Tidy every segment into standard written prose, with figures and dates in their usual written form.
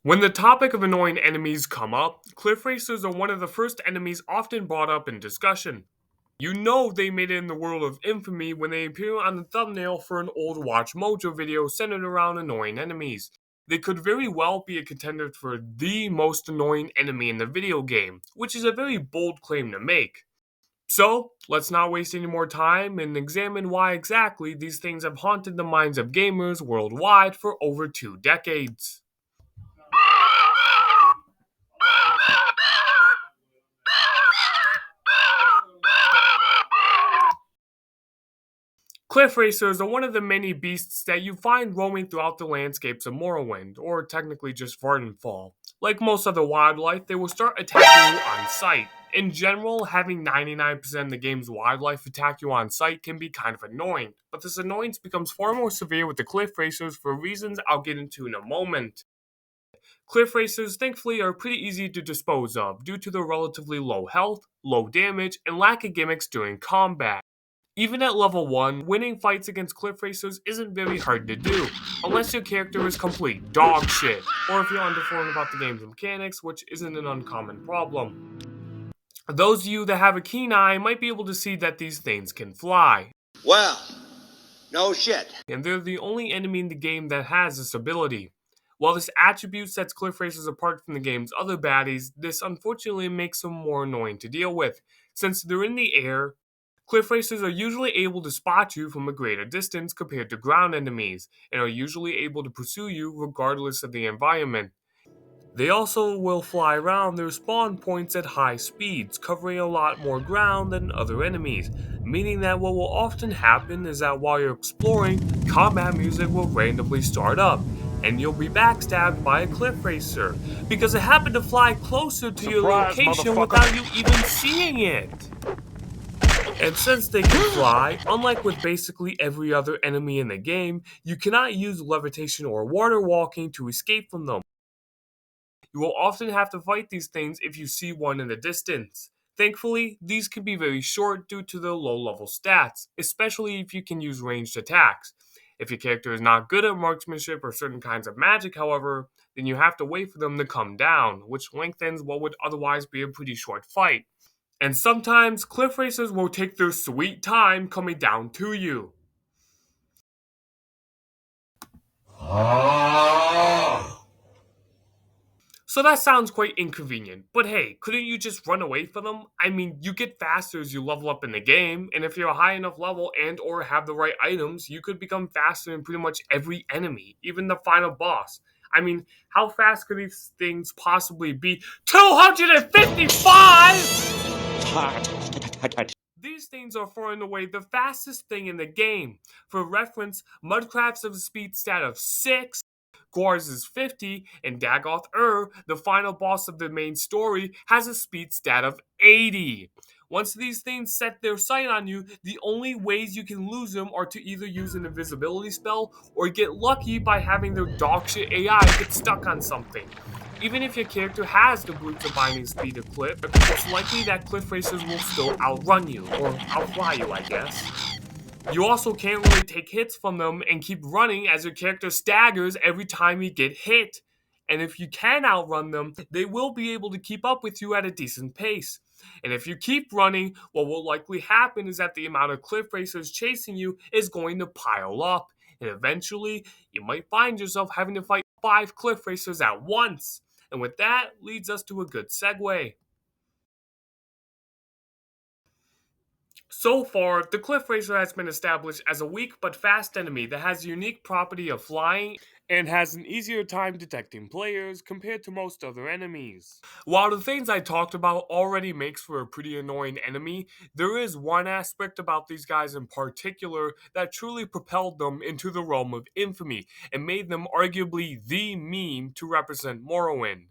When the topic of annoying enemies come up, cliff racers are one of the first enemies often brought up in discussion. You know they made it in the world of infamy when they appear on the thumbnail for an old Watch Mojo video centered around annoying enemies. They could very well be a contender for the most annoying enemy in the video game, which is a very bold claim to make. So, let's not waste any more time and examine why exactly these things have haunted the minds of gamers worldwide for over 2 decades. Cliff racers are one of the many beasts that you find roaming throughout the landscapes of Morrowind, or technically just Vardenfall. Like most other wildlife, they will start attacking you on sight. In general, having 99% of the game's wildlife attack you on sight can be kind of annoying, but this annoyance becomes far more severe with the cliff racers for reasons I'll get into in a moment. Cliff racers, thankfully, are pretty easy to dispose of due to their relatively low health, low damage, and lack of gimmicks during combat. Even at level 1, winning fights against cliff racers isn't very hard to do, unless your character is complete dog shit, or if you're underformed about the game's mechanics, which isn't an uncommon problem. Those of you that have a keen eye might be able to see that these things can fly, Well, no shit. and they're the only enemy in the game that has this ability. While this attribute sets cliff racers apart from the game's other baddies, this unfortunately makes them more annoying to deal with. Since they're in the air, cliff racers are usually able to spot you from a greater distance compared to ground enemies, and are usually able to pursue you regardless of the environment. They also will fly around their spawn points at high speeds, covering a lot more ground than other enemies, meaning that what will often happen is that while you're exploring, combat music will randomly start up, and you'll be backstabbed by a cliff racer, because it happened to fly closer to your Surprise, location motherfucker. without you even seeing it. And since they can fly, unlike with basically every other enemy in the game, you cannot use levitation or water walking to escape from them. You will often have to fight these things if you see one in the distance. Thankfully, these can be very short due to their low level stats, especially if you can use ranged attacks. If your character is not good at marksmanship or certain kinds of magic, however, then you have to wait for them to come down, which lengthens what would otherwise be a pretty short fight. And sometimes cliff racers will take their sweet time coming down to you. So that sounds quite inconvenient, but hey, couldn't you just run away from them? I mean, you get faster as you level up in the game, and if you're a high enough level and or have the right items, you could become faster than pretty much every enemy, even the final boss. I mean, how fast could these things possibly be? 255?! These things are far and away the fastest thing in the game. For reference, Mudcrafts has a speed stat of 6, Gorz is 50, and Dagoth the final boss of the main story, has a speed stat of 80. Once these things set their sight on you, the only ways you can lose them are to either use an invisibility spell or get lucky by having their dogshit AI get stuck on something. Even if your character has the brute of binding speed of Cliff, it's likely that Cliff Racers will still outrun you, or outfly you, I guess. You also can't really take hits from them and keep running as your character staggers every time you get hit. And if you can outrun them, they will be able to keep up with you at a decent pace. And if you keep running, what will likely happen is that the amount of cliff racers chasing you is going to pile up. And eventually, you might find yourself having to fight 5 cliff racers at once. And with that leads us to a good segue. So far, the Cliff Racer has been established as a weak but fast enemy that has the unique property of flying and has an easier time detecting players compared to most other enemies. While the things I talked about already makes for a pretty annoying enemy, there is one aspect about these guys in particular that truly propelled them into the realm of infamy and made them arguably the meme to represent Morrowind.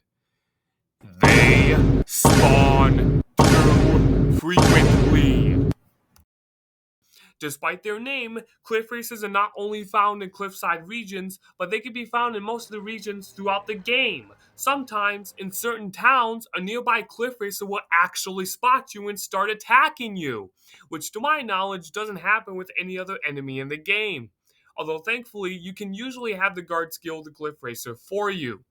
They spawn too frequently. Despite their name, cliff racers are not only found in cliffside regions, but they can be found in most of the regions throughout the game. Sometimes, in certain towns, a nearby cliff racer will actually spot you and start attacking you, which to my knowledge doesn't happen with any other enemy in the game. Although thankfully, you can usually have the guard skill the cliff racer for you.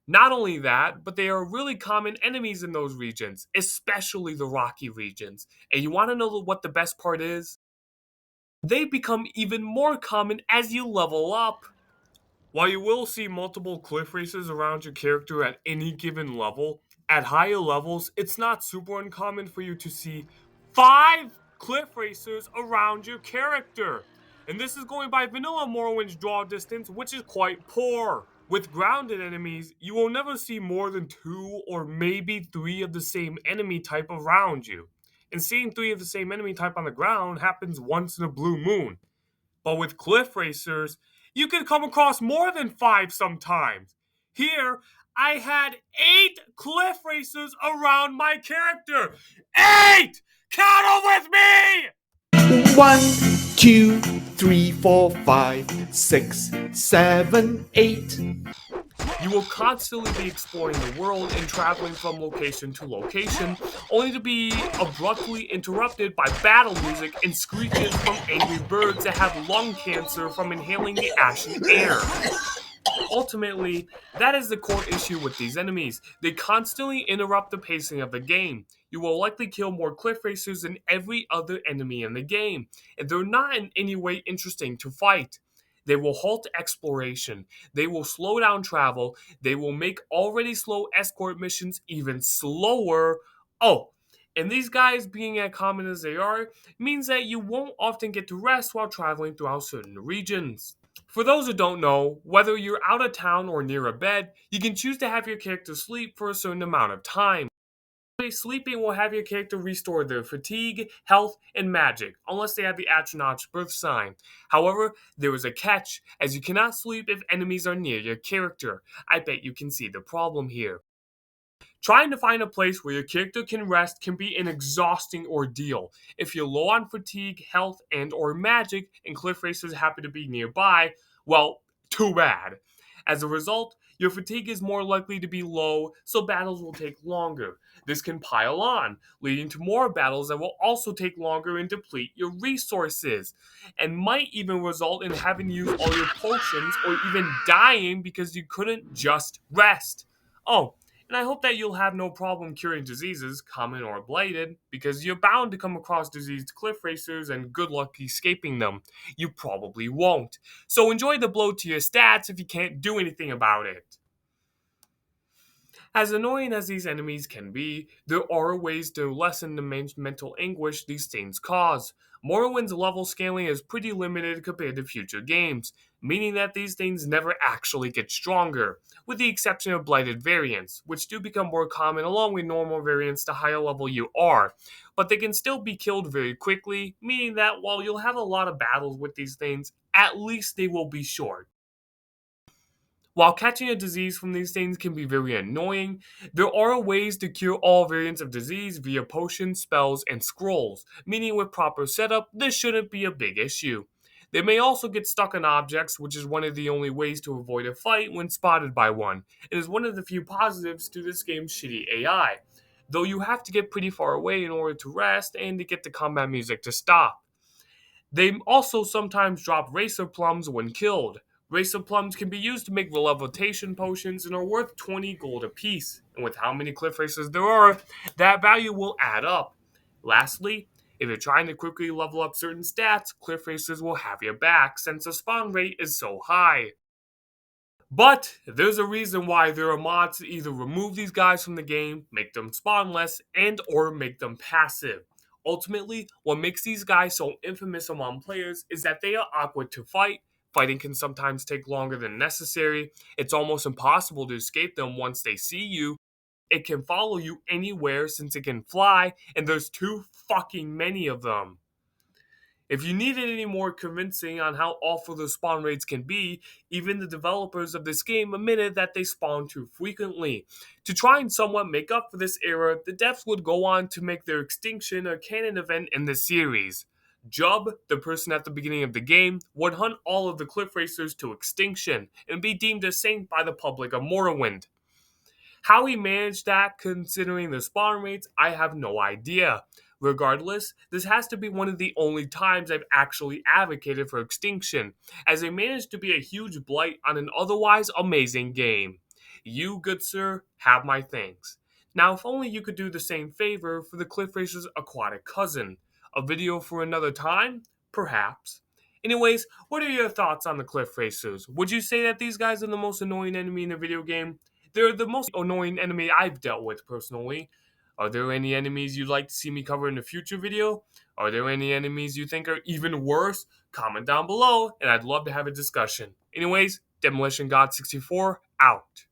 Not only that, but they are really common enemies in those regions, especially the rocky regions. And you want to know what the best part is? They become even more common as you level up. While you will see multiple cliff races around your character at any given level, at higher levels, it's not super uncommon for you to see 5 cliff racers around your character. And this is going by vanilla Morrowind's draw distance, which is quite poor. With grounded enemies, you will never see more than 2 or maybe 3 of the same enemy type around you. And seeing 3 of the same enemy type on the ground happens once in a blue moon. But with cliff racers, you can come across more than 5 sometimes. Here, I had 8 cliff racers around my character. 8! Count them with me! 1, 2, 3, 4, 5, 6, 7, 8. You will constantly be exploring the world and traveling from location to location, only to be abruptly interrupted by battle music and screeches from angry birds that have lung cancer from inhaling the ashen air. Ultimately, that is the core issue with these enemies. They constantly interrupt the pacing of the game. You will likely kill more cliff racers than every other enemy in the game, and they're not in any way interesting to fight. They will halt exploration, they will slow down travel, they will make already slow escort missions even slower. Oh, and these guys being as common as they are means that you won't often get to rest while traveling throughout certain regions. For those who don't know, whether you're out of town or near a bed, you can choose to have your character sleep for a certain amount of time. Sleeping will have your character restore their fatigue, health, and magic, unless they have the astronaut's birth sign. However, there is a catch, as you cannot sleep if enemies are near your character. I bet you can see the problem here. Trying to find a place where your character can rest can be an exhausting ordeal. If you're low on fatigue, health, and or magic, and cliff racers happen to be nearby, well, too bad. As a result, your fatigue is more likely to be low, so battles will take longer. This can pile on, leading to more battles that will also take longer and deplete your resources, and might even result in having to use all your potions or even dying because you couldn't just rest. Oh, and I hope that you'll have no problem curing diseases, common or blighted, because you're bound to come across diseased cliff racers and good luck escaping them. You probably won't. So enjoy the blow to your stats if you can't do anything about it. As annoying as these enemies can be, there are ways to lessen the mental anguish these things cause. Morrowind's level scaling is pretty limited compared to future games, meaning that these things never actually get stronger, with the exception of blighted variants, which do become more common along with normal variants the higher level you are. But they can still be killed very quickly, meaning that while you'll have a lot of battles with these things, at least they will be short. While catching a disease from these things can be very annoying, there are ways to cure all variants of disease via potions, spells, and scrolls, meaning with proper setup, this shouldn't be a big issue. They may also get stuck on objects, which is one of the only ways to avoid a fight when spotted by one. It is one of the few positives to this game's shitty AI, though you have to get pretty far away in order to rest and to get the combat music to stop. They also sometimes drop racer plums when killed. Racer plums can be used to make levitation potions and are worth 20 gold apiece. And with how many cliff racers there are, that value will add up. Lastly, if you're trying to quickly level up certain stats, cliff racers will have your back since the spawn rate is so high. But there's a reason why there are mods to either remove these guys from the game, make them spawn less, and or make them passive. Ultimately, what makes these guys so infamous among players is that they are awkward to fight. Fighting can sometimes take longer than necessary. It's almost impossible to escape them once they see you. It can follow you anywhere since it can fly, and there's too fucking many of them. If you needed any more convincing on how awful the spawn rates can be, even the developers of this game admitted that they spawn too frequently. To try and somewhat make up for this error, the devs would go on to make their extinction a canon event in the series. Jub, the person at the beginning of the game, would hunt all of the cliff racers to extinction and be deemed a saint by the public of Morrowind. How he managed that, considering the spawn rates, I have no idea. Regardless, this has to be one of the only times I've actually advocated for extinction, as they managed to be a huge blight on an otherwise amazing game. You, good sir, have my thanks. Now, if only you could do the same favor for the Cliff Racer's aquatic cousin. A video for another time? Perhaps. Anyways, what are your thoughts on the Cliff Racers? Would you say that these guys are the most annoying enemy in a video game? They're the most annoying enemy I've dealt with personally. Are there any enemies you'd like to see me cover in a future video? Are there any enemies you think are even worse? Comment down below, and I'd love to have a discussion. Anyways, Demolition God 64 out.